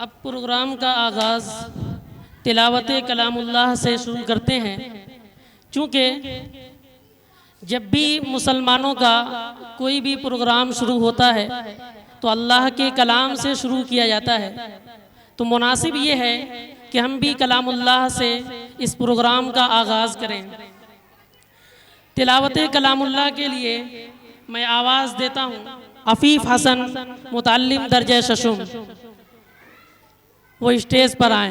अब प्रोग्राम का आगाज़ तिलावत कलामुल्लाह से शुरू करते हैं। चूँकि जब भी मुसलमानों का कोई भी प्रोग्राम शुरू होता है तो अल्लाह के कलाम से शुरू किया जाता है, तो मुनासिब ये है कि हम भी कलामुल्लाह से इस प्रोग्राम का आगाज़ करें। तिलावत कलामुल्लाह के लिए मैं आवाज़ देता हूँ अफ़ीफ़ हसन मुतल्लिम दर्जे शशुम, वो स्टेज पर आए।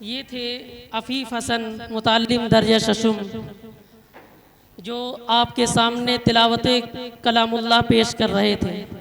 ये थे अफ़ीफ़ हसन मुतल्लिम दर्जे शशुम, जो आपके सामने तिलावत कलामुल्लाह पेश कर रहे थे।